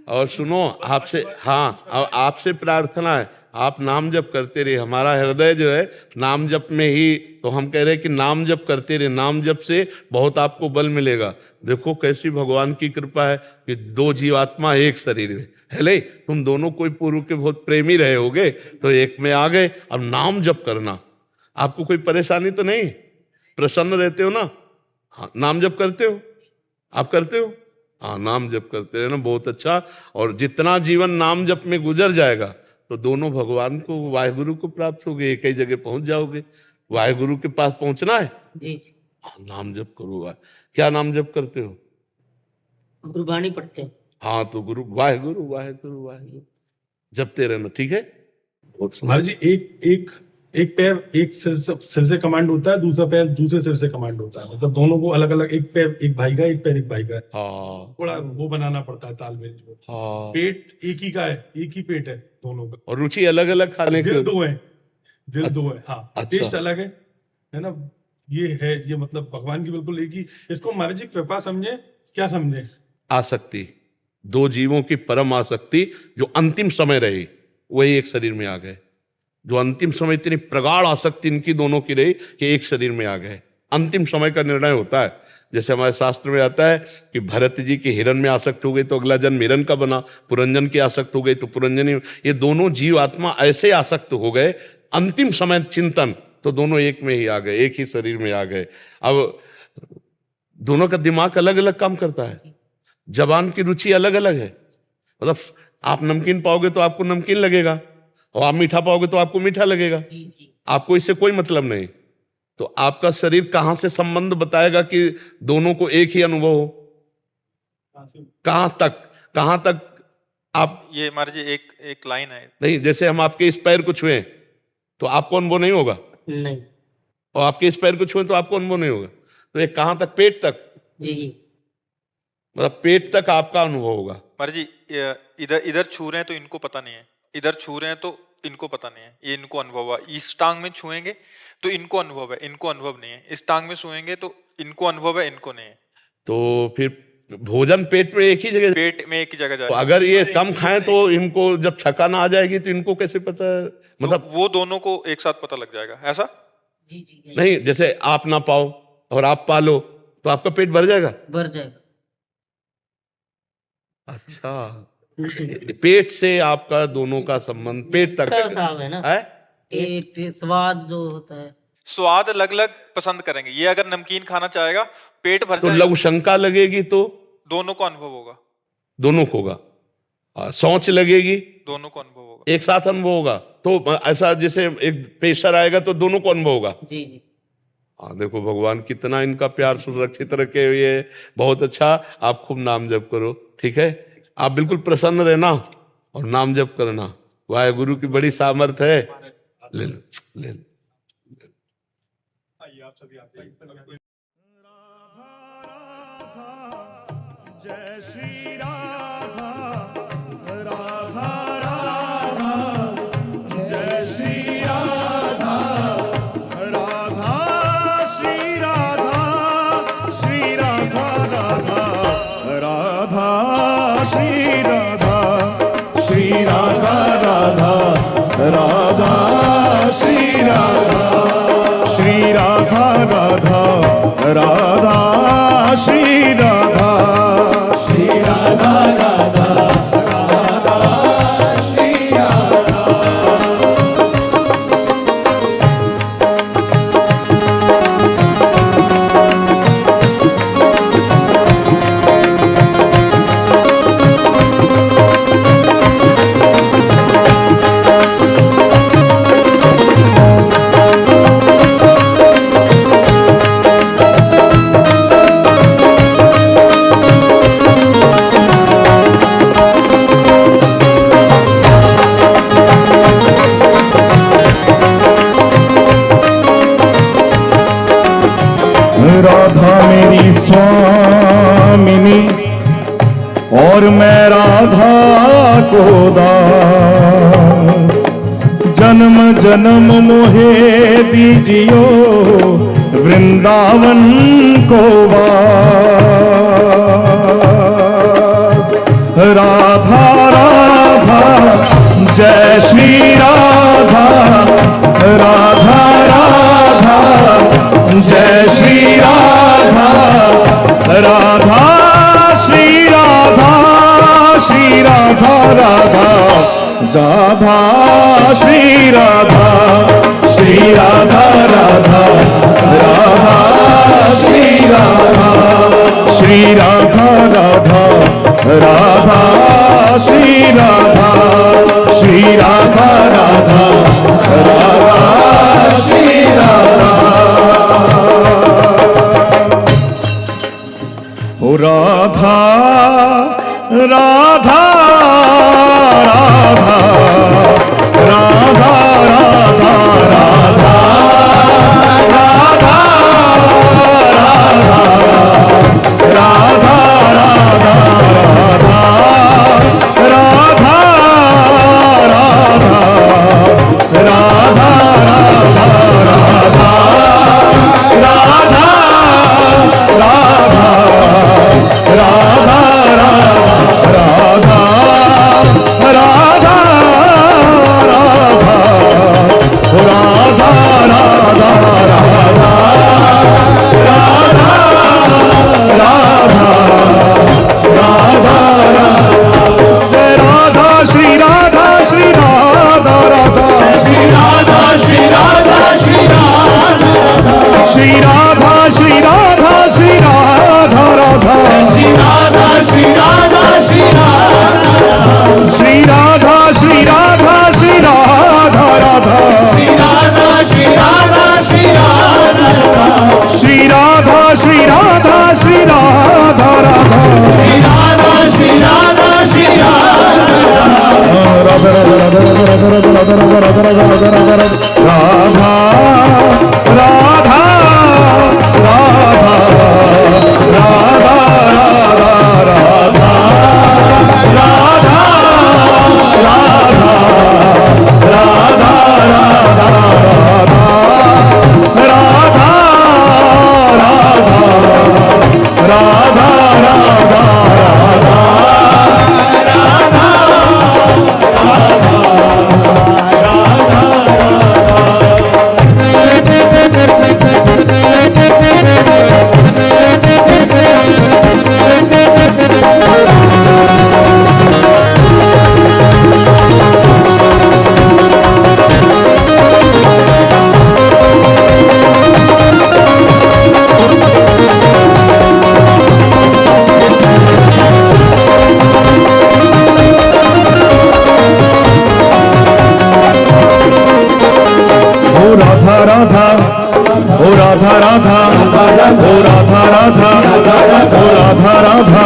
और सुनो, आपसे, हाँ, आपसे प्रार्थना है, आप नाम जप करते रहिए। हमारा हृदय जो है नाम जप में ही, तो हम कह रहे हैं कि नाम जप करते रहिए। नाम जप से बहुत आपको बल मिलेगा। देखो कैसी भगवान की कृपा है कि दो जीवात्मा एक शरीर में है। ले, तुम दोनों कोई पूर्व के बहुत प्रेमी रहे होगे तो एक में आ गए। अब नाम जप करना, आपको कोई परेशानी तो नहीं, प्रसन्न रहते हो ना? हाँ, नाम जप करते हो, आप करते हो? हाँ, नाम जप करते रहे ना, बहुत अच्छा। और जितना जीवन नाम जप में गुजर जाएगा तो दोनों भगवान को, वाहेगुरु को प्राप्त होगे, एक ही जगह पहुंच जाओगे। वाहेगुरु के पास पहुंचना है जी जी। हाँ, नाम जप करो। क्या नाम जप करते हो? गुरबाणी पढ़ते हैं। हाँ, तो गुरु वाहेगुरु वाहेगुरु वाहेगुरु जपते रहना, ठीक है? महाराज जी, एक पैर एक सिर से कमांड होता है, दूसरा पैर दूसरे सिर से कमांड होता है। मतलब दोनों को अलग अलग, एक पैर एक भाई का, एक पैर एक भाई का है। हाँ, थोड़ा वो बनाना पड़ता है तालमेल। हाँ। पेट एक ही का है, एक ही पेट है दोनों का, और रुचि अलग अलग खाने की। दिल दो है, दिल दो है। हाँ, अच्छा। टेस्ट अलग है ना? ये है, ये मतलब भगवान की बिल्कुल एक ही। इसको महाराज जी कृपा समझे, क्या समझे? आसक्ति, दो जीवों की परम आसक्ति जो अंतिम समय रही, वही एक शरीर में आ गए। जो अंतिम समय इतनी प्रगाढ़ आसक्ति इनकी दोनों की रही कि एक शरीर में आ गए। अंतिम समय का निर्णय होता है। जैसे हमारे शास्त्र में आता है कि भरत जी के हिरण में आसक्त हो गई तो अगला जन्म हिरण का बना, पुरंजन की आसक्त हो गई तो पुरंजनी। ये दोनों जीव आत्मा ऐसे आसक्त हो गए, अंतिम समय चिंतन, तो दोनों एक में ही आ गए, एक ही शरीर में आ गए। अब दोनों का दिमाग अलग अलग काम करता है, जबान की रुचि अलग अलग है। मतलब आप नमकीन पाओगे तो आपको नमकीन लगेगा, और आप मीठा पाओगे तो आपको मीठा लगेगा। आपको इससे कोई मतलब नहीं। तो आपका शरीर कहां से संबंध बताएगा कि दोनों को एक ही अनुभव हो? कहां तक आप, ये महाराज जी एक लाइन है। नहीं, जैसे हम आपके इस पैर को छुए तो आपको अनुभव नहीं होगा, नहीं, और आपके इस पैर को छुए तो आपको अनुभव नहीं होगा। तो ये कहां तक? पेट तक। जी जी। मतलब पेट तक आपका अनुभव होगा। महाराज जी, इधर छू रहे हैं तो इनको पता नहीं है, इधर छू रहे हैं तो इनको पता नहीं है, ये इनको अनुभव है। इस टांग में छुएंगे तो इनको अनुभव है, इनको अनुभव नहीं है। इस टांग में छुएंगे तो इनको अनुभव है, इनको नहीं है। तो फिर भोजन पेट में एक ही जगह, पेट में एक ही जगह तो जाए। अगर ये कम खाएं तो इनको जब थकान आ जाएगी तो इनको कैसे पता? मतलब तो वो दोनों को एक साथ पता लग जाएगा, ऐसा? जी जी। नहीं, जैसे आप ना पाओ और आप पालो तो आपका पेट भर जाएगा। भर जाएगा। अच्छा, पेट से आपका दोनों का संबंध पेट तक साहब है ना? है? टेस्ट स्वाद जो होता है, स्वाद अलग अलग पसंद करेंगे। ये अगर नमकीन खाना चाहेगा, पेट भर तो जाएगा, लघु शंका लगेगी तो दोनों को अनुभव होगा। दोनों को होगा। सोच लगेगी, दोनों को अनुभव होगा। एक साथ अनुभव होगा। तो ऐसा जैसे एक प्रेशर आएगा तो दोनों को अनुभव होगा। जी जी। हाँ, देखो भगवान कितना इनका प्यार सुरक्षित रखे हुए है। बहुत अच्छा। आप खूब नाम जप करो, ठीक है? आप बिल्कुल प्रसन्न रहना और नाम जप करना। वाहेगुरु की बड़ी सामर्थ्य है। ले लो, ले लो। जय श्री राधा, राधा राधा, जय श्री राधा, राधा श्री राधा, श्री राधा राधा, राधा श्री राधा, श्री राधा राधा, राधा श्री राधा, श्री राधा राधा, राधा श्री राधा, श्री राधा राधा, राधा श्री राधा। राधा मेरी स्वामिनी और मैं राधा को दास, जन्म जन्म मोहे दीजियो वृंदावन को वास। राधा राधा जय श्री राधा राधा राधा जय श्री राधा राधा श्री राधा श्री राधा राधा राधा श्री राधा श्री राधा राधा राधा श्री राधा श्री राधा राधा राधा श्री राधा श्री राधा राधा राधा श्री राधा ओ राधा राधा राधा राधा राधा राधा राधा राधा राधा राधा राधा राधा श्री राधा श्री राधा श्री राधा राधा श्री राधा श्री राधा श्री राधा श्री राधा श्री राधा श्री राधा राधा श्री राधा श्री राधा श्री राधा श्री राधा श्री राधा श्री राधा राधा श्री राधा श्री राधा श्री राधा ओ राधा राधा ओ राधा राधा ओ राधा राधा ओ राधा राधा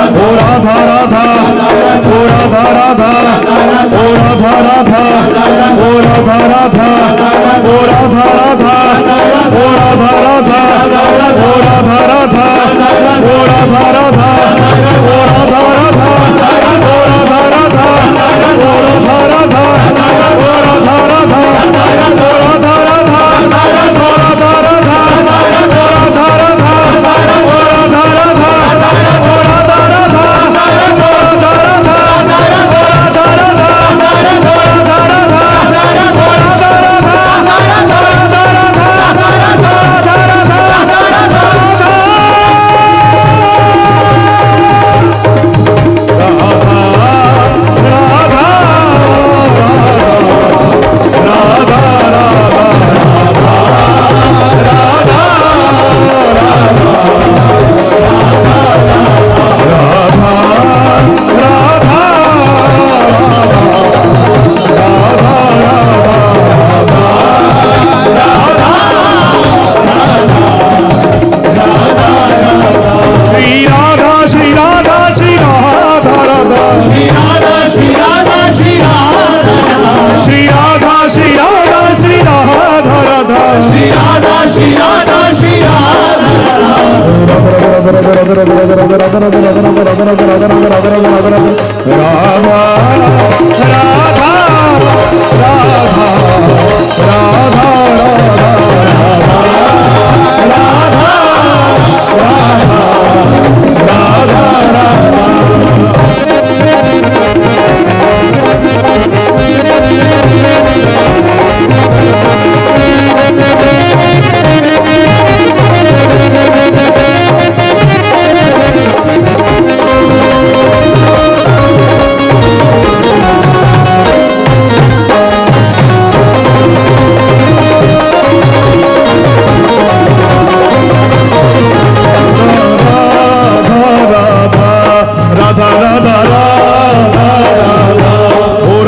ओ राधा राधा ओ राधा राधा ओ राधा राधा ओ राधा राधा ओ राधा राधा ओ राधा राधा ओ राधा राधा ओ राधा राधा ओ राधा राधा ओ राधा राधा ओ राधा राधा ओ राधा राधा